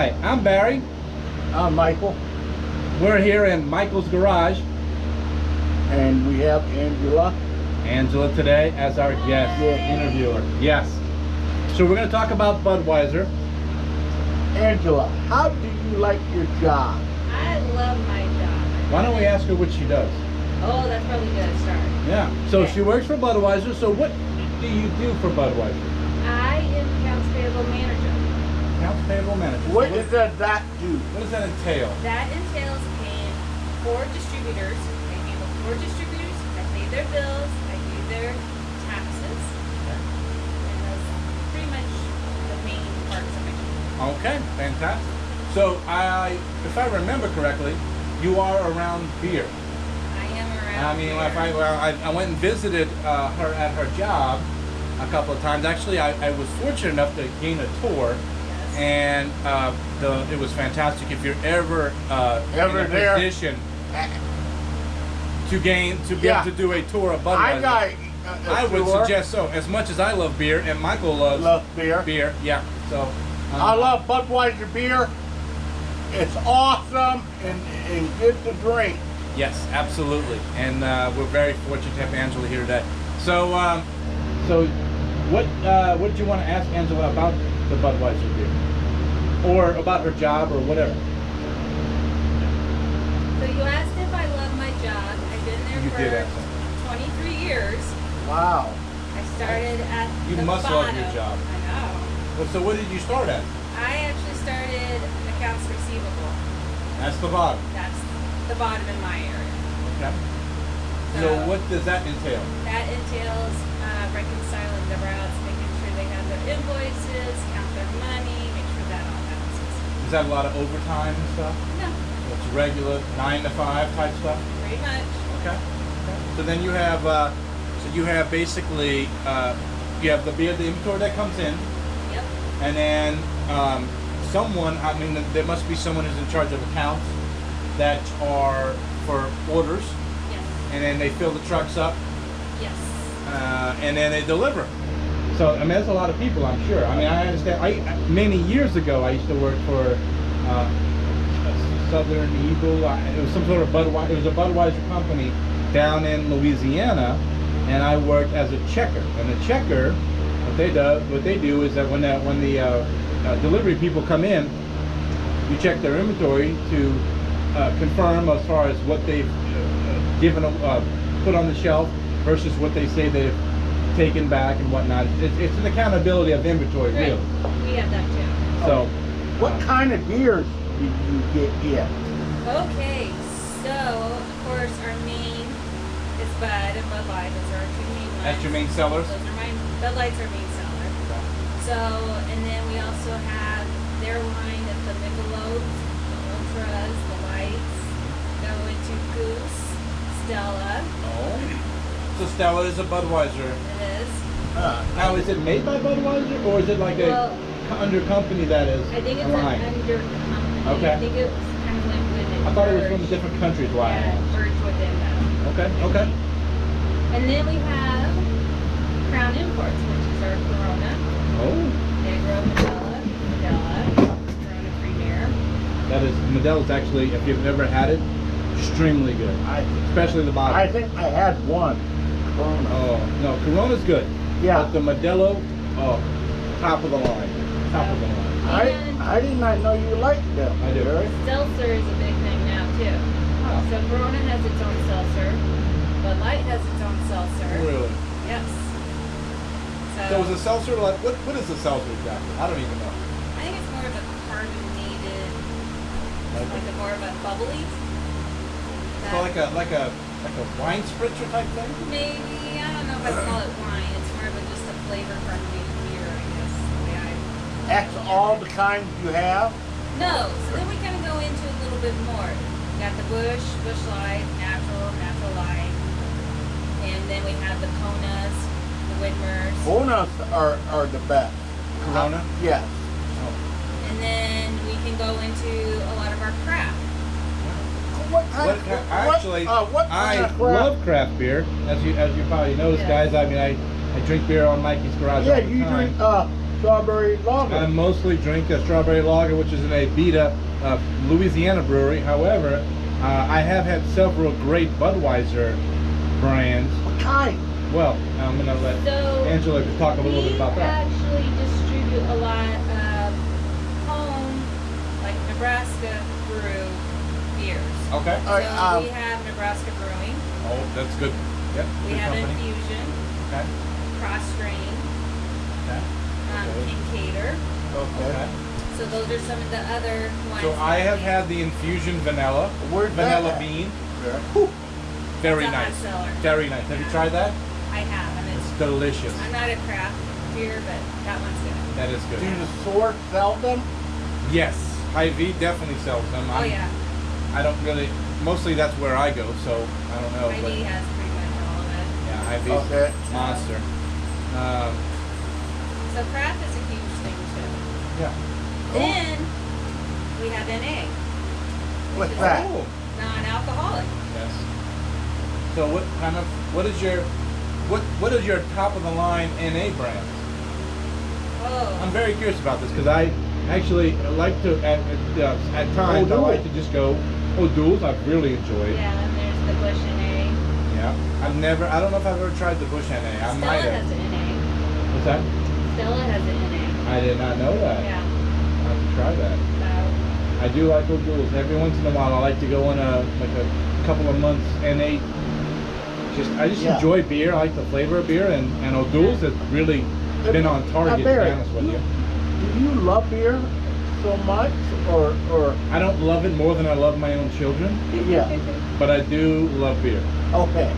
Hi, I'm Barry. I'm Michael. We're here in Michael's garage. And we have Angela. Angela today as our guest interviewer. Yes. So we're going to talk about Budweiser. Angela, how do you like your job? I love my job. Why don't we ask her what she does? Oh, that's probably a good start. Yeah. So she works for Budweiser. So what do you do for Budweiser? I am accounts payable manager. Accounts payable manager. What does that do? What does that entail? That entails paying 4 distributors. I handle 4 distributors. I pay their bills. I do their taxes. And that's pretty much the main parts of my job. Okay, fantastic. So if I remember correctly, you are around beer. I am around. I mean, I went and visited her at her job a couple of times. Actually, I was fortunate enough to gain a tour, Yes. and it was fantastic. If you're ever in a there. position to be able to do a tour of Budweiser, I would suggest so. As much as I love beer, and Michael loves beer. Yeah. So I love Budweiser beer. It's awesome and good to drink. Yes, absolutely, and we're very fortunate to have Angela here today. So, what did you want to ask Angela about the Budweiser beer, or about her job, or whatever? So you asked if I love my job. I've been there for 23 years. Wow. I started at You the must bottom. love your job. I know. Well, so what did you start at? I actually started accounts receivable. That's the bottom. That's the bottom in my area. Okay. So what does that entail? That entails reconciling the routes, making sure they have their invoices, count their money, make sure that all balances. Is that a lot of overtime and stuff? No, It's regular 9 to 5 type stuff? pretty much. Okay. So then you have basically you have the beer, the inventory that comes in, Yep. and then someone. I mean, there must be someone who's in charge of accounts that are for orders, Yes. and then they fill the trucks up, Yes. and then they deliver. So I mean, that's a lot of people, I'm sure. I mean, I understand. Many years ago, I used to work for Southern Eagle. It was some sort of Budweiser. It was a Budweiser company down in Louisiana, and I worked as a checker. And the checker, what they do is that when the delivery people come in, you check their inventory to confirm as far as what they've put on the shelf versus what they say they've taken back and whatnot. It's an accountability of inventory, Right. really. We have that too. So, What kind of beers do you get in? Okay, so of course our main is Bud and Budweiser. Those are our 2 main ones. that's your main sellers. Those are Bud Light's our main seller. So, and then we also have their line of the Michelobs, the Ultras, the Lights, go into Goose, Stella. Oh. So Stella is a Budweiser. It is. Now, is it made by Budweiser, or is it like Well, under company that is I think it's a line? an under company. Okay. I think it was kind of like with it. I thought it was from different countries. Why? Yeah, merged within them. Okay. And then we have Crown Imports, which is our Corona, Oh, Negro, Modella, Corona Premier. that is Modelo's actually. If you've never had it, extremely good, especially the bottom. I think I had one. Corona. Oh no, Corona's good. Yeah. But the Modelo, top of the line. Top of the line. I did not know you liked them. I do. Barry. Seltzer is a big thing now too. So Corona has its own seltzer. Bud Light has its own seltzer. Really? Yes. So is a seltzer like what is a seltzer exactly? I don't even know. I think it's more of a carbonated, like a more of a bubbly. So like a wine spritzer type thing? Maybe, I don't know if I'd call it wine. It's more of just a flavor carbonated beer, I guess. The way I. That's all the kinds you have? No, so then we kind of go into a little bit more. We got the Bush Light, Natural Light, and then we have the Konas, the Widmers, Konas are the best. Corona? Yes. and then we can go into a lot of our craft. I love craft beer, as you probably noticed, guys. I mean, I drink beer on Mikey's garage all the you time. drink strawberry lager. I mostly drink a strawberry lager, which is in a Beta, Louisiana brewery. However, I have had several great Budweiser brands. What kind? Well, I'm gonna let So, Angela talk a little bit about We that. actually distribute a lot of home, like Nebraska brew beers. Okay. All right, So we have Nebraska Brewing, Oh, that's good. Yep. we good have company. Infusion, Okay. Cross Strain, Okay. Kincaidor. Okay. Okay. So those are some of the other ones. So I that have we- had the infusion vanilla, Where's that vanilla at? bean. Yeah. Whew. Very It's a hot nice. seller. Very nice. Have you tried that? I have, and It's it's. delicious. I'm not a craft beer, but that one's good. That is Do good. the store sell them? Yes. Hy-Vee definitely sells them. Oh yeah, I don't really. Mostly that's where I go, so I don't know. but Hy-Vee has pretty much all of it. yeah, Hy-Vee's Okay. monster. So craft is a huge thing too. Yeah. Then we have NA, What's is that? Oh. non-alcoholic. Yes. So what is your top of the line NA brand? I'm Oh, very curious about this because I actually like to at times I O'Doul. like to just go O'Doul's. I've really enjoyed. yeah, and there's the Bush NA. Yeah. I don't know if I've ever tried the Bush NA. I Stella might has have. an NA. What's that? Stella has an NA. I did not know that. Yeah. I have to try that. So I do like O'Doul's. Every once in a while, I like to go on a couple of months NA. I just Yeah. enjoy beer. I like the flavor of beer, and O'Doul's has really been on target. To be Barry, honest with you, Do you love beer so much, or I don't love it more than I love my own children, yeah? but I do love beer. Okay.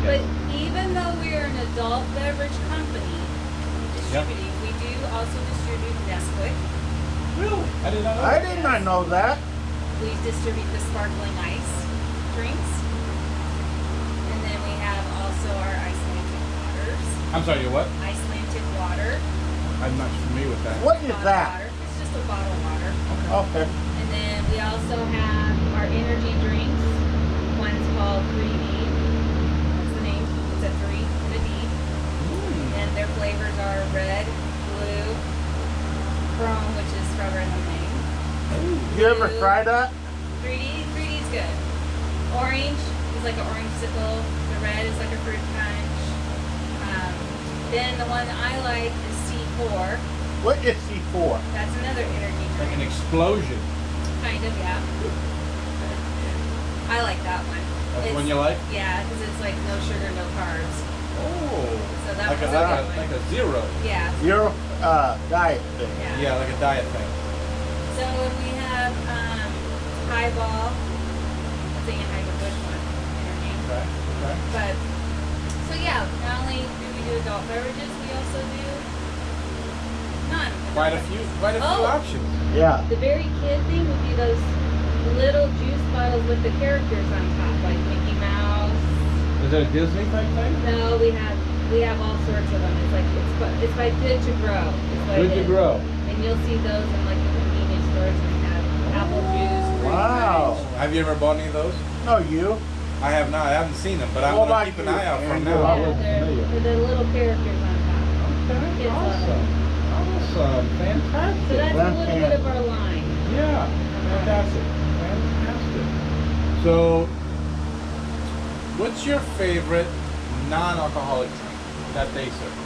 But even though we're an adult beverage company distributing, we do also distribute Nesquik. Really? I did not know. I did not know that. We distribute the sparkling ice drinks. And then we have also our Icelandic waters. I'm sorry. You what? Icelandic water. I'm not familiar with that. What is Bottled that? water. It's just a bottled water. Okay. And then we also have our energy drinks. One's called 3D. That's the name. It's a 3 and a D. And their flavors are red, blue, chrome, which is strawberry lemonade. You ever try that? 3D is good. Orange is like an orange sickle. The red is like a fruit punch. Then the one I like is C4. What is C4? That's another energy Like an drink. explosion. Kind of, yeah. I like that one. That's the It's- one you like? Yeah, because it's like no sugar, no carbs. Oh. So that like was a, a like, good a, one. like a zero. Yeah. Your diet thing. Yeah. Yeah, like a diet thing. So we have Highball. That's the Anheuser-Busch one. Energy. Okay. Okay. But so yeah, not only do we do adult beverages, we also do none. Quite a few Oh. options. Yeah. The very kid thing would be those little juice bottles with the characters on top, like Mickey Mouse. Is it a Disney type thing? No, we have all sorts of them. It's like it's by Good to Grow. It's what Good it to is. grow. And you'll see those in like the convenience stores and they have apple juice. fruit Wow. punch. Have you ever bought any of those? No, you. I have not. I haven't seen them, but I'm Well, gonna like keep an you, eye out for them Angela. now. I wasn't they're familiar. the little characters on top. Okay. Kids love Awesome. Awesome. Fantastic. So that's a little bit of our line. Yeah. Fantastic. Fantastic. So, what's your favorite non-alcoholic drink that they serve?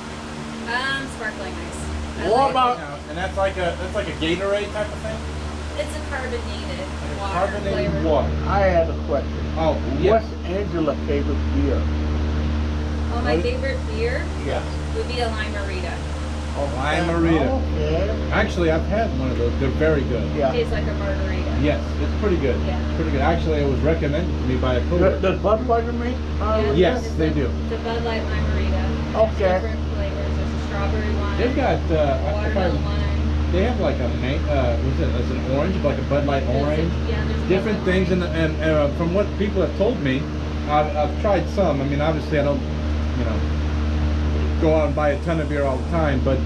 Sparkling ice. I What like about- it. And that's like a Gatorade type of thing. It's a carbonated water Carbonated flavored. water. I had a question. Oh, yes. What's Angela's favorite beer? Oh, my What? favorite beer Yes. would be a Lime-A-Rita. Lime-A-Rita. Okay. Actually, I've had one of those. They're very good. Yeah. Tastes like a margarita. Yes, it's pretty good. Yeah. Pretty good. Actually, it was recommended to me by a coworker. Does Budweiser make? Yes, it's they a- do. It's a Bud Light Lime-A-Rita. Okay. There's different flavors. There's a strawberry one. They've got watermelon one. they have like a what's it? It's an orange, like a Bud Light orange. Yeah, there's a Different Bud Light things, and from what people have told me, I've tried some. I mean, obviously, I don't, go out and buy a ton of beer all the time, but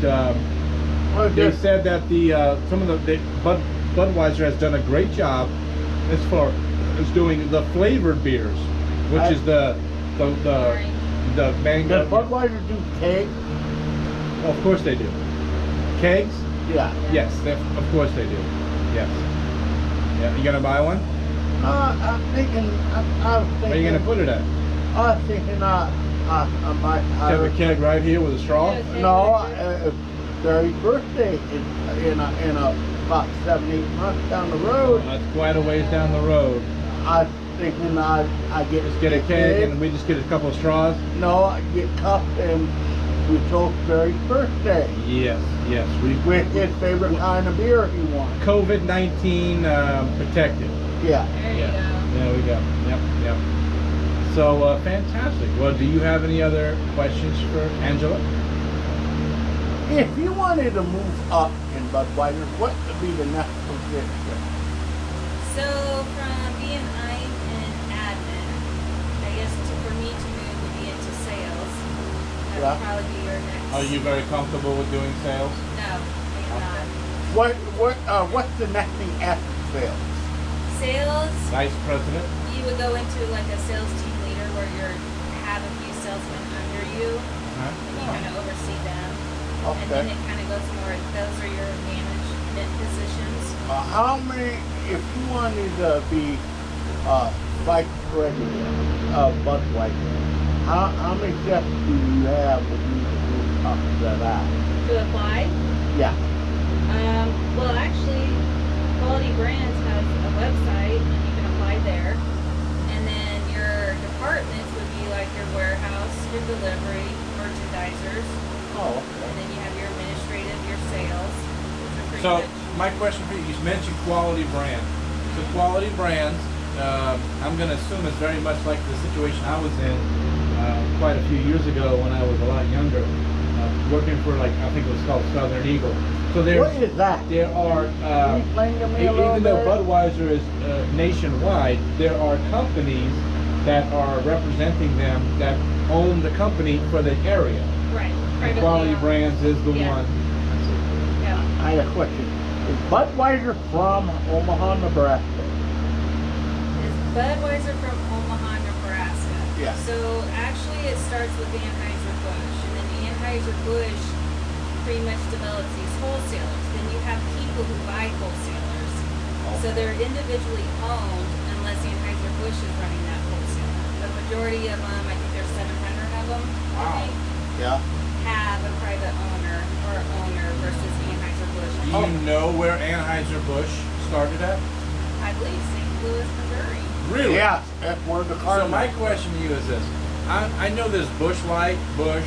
they said that some of the Budweiser has done a great job as far as doing the flavored beers, which is the Orange. mango. Does Budweiser do cake? Well, of course they do. kegs? Yeah. Yes, of course they do. Yes. Yeah, you gonna buy one? I'm thinking. I was thinking. Where are you gonna put it at? I was thinking. I might. You have a keg right here with a straw? Yeah. No, their birthday is in about 7-8 months down the road. That's quite a ways down the road. I was thinking I get Just get a keg and we just get a couple of straws? No, I get cup and we toast Barry's birthday Yes, yes. with his favorite kind of beer he wants. COVID-19 protected. Yeah. There you Yeah. go. There we go. Yep, yep. So fantastic. Well, do you have any other questions for Angela? If you wanted to move up in Budweiser, what would be the next position? So from being I'm in admin, I guess for me to move would be into sales. That Yeah. would probably be your next. Are you very comfortable with doing sales? No, I am What's the next thing after sales? not. Sales, Vice president? you would go into like a sales team leader where you have a few salesmen under you Huh? and you kind of oversee them. And Okay. then it kind of goes more, those are your management positions. How many, if you wanted to be vice president of Budweiser, how many steps do you have when you move up to that? To apply? Yeah. Well, actually, Quality Brands has a website, and you can apply there. And then your departments would be like your warehouse, your delivery, merchandisers, Oh, and then you have your administrative, your sales. Which are pretty So, much, my question for you, you mentioned quality brand. So quality brands, I'm going to assume is very much like the situation I was in quite a few years ago when I was a lot younger, working for like, I think it was called Southern Eagle. So there's, what is that? there are, Can you explain to me a little even though bit? Budweiser is nationwide, there are companies that are representing them that own the company for the area. right. And privately Quality owned. Brands is the Yeah. one. Yeah. I had a question. Is Budweiser from Omaha, Nebraska? Is Budweiser from Omaha, Nebraska? Yeah. So actually, it starts with Anheuser-Busch, and then Anheuser-Busch pretty much develops these wholesalers. Then you have people who buy wholesalers. So they're individually owned unless Anheuser-Busch is running that wholesaler. The majority of them, I think there's 700 of them, Wow. I think, Yeah. have a private owner or owner versus Anheuser-Busch. Do you know where Anheuser-Busch started at? I believe St. Louis, Missouri. Really? Yeah, that's where the car. So my question to you is this. I know there's Busch Light, Busch.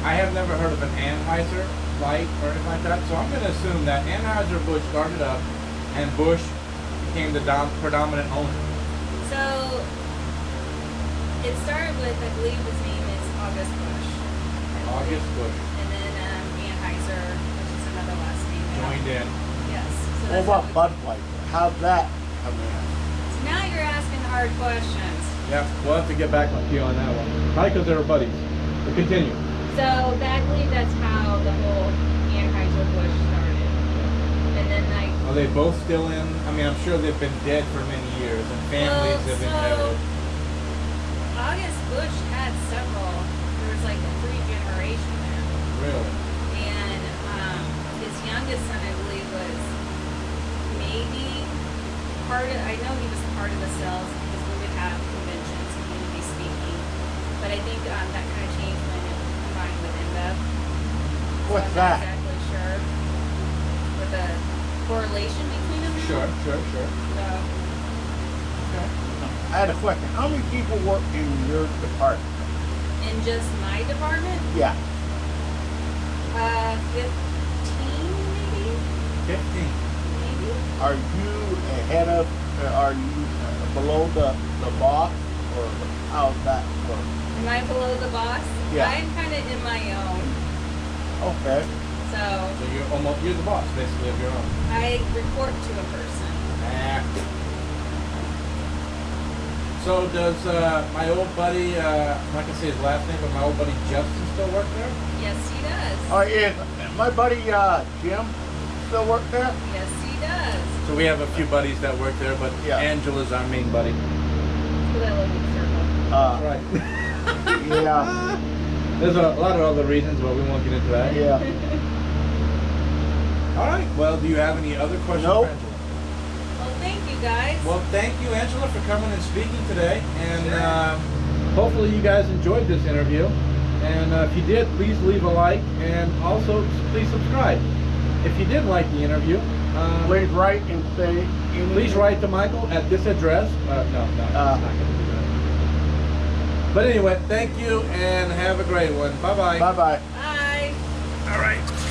I have never heard of an Anheuser Light or anything like that. So I'm going to assume that Anheuser-Busch started up and Busch became the predominant owner. So it started with, I believe his name is August Busch. August Busch And then Anheuser, which is another last name. joined in. Yes. So What that's about how Budweiser? How'd that come in? so now you're asking hard questions. Yeah, we'll have to get back to you on that one. Probably because they were buddies. But continue. So I believe that's how the whole Anheuser-Busch started. And then like, Are they both still in? I mean, I'm sure they've been dead for many years and families have so inherited. August Busch had several, there was like a 3-generation there. Really? And his youngest son, I believe, was maybe part of, I know he was part of the sales because we would have conventions and he would be speaking. But I think that kind of changed when it combined with InBev. What's So I'm that? not exactly sure with the correlation between them. Sure. So, Okay. I had a question. How many people work in your department? in just my department, Yeah. 15 maybe? 15. Maybe? Are you ahead of? Are you below the boss, or how's that work? Am I below the boss? Yeah. I'm kind of in my own. Okay. So So you're the boss basically of your own. I report to a person. So does my old buddy, I'm not gonna say his last name, but my old buddy Justin still work there? Yes, he does. Is my buddy Jim still work there? Yes, he does. So we have a few buddies that work there, but Yeah. Angela's our main buddy. That's what I live in circle. Right. Yeah. There's a lot of other reasons, but we won't get into that. Yeah. All right. Well, do you have any other questions Nope. for Angela? Well, thank you guys. Well, thank you, Angela, for coming and speaking today. And hopefully you guys enjoyed this interview. And if you did, please leave a like. And also, please subscribe. If you didn't like the interview, Please write and say. please write to Michael at this address. No, it's not going to do that. But anyway, thank you and have a great one. Bye-bye. Bye-bye. Bye. All right.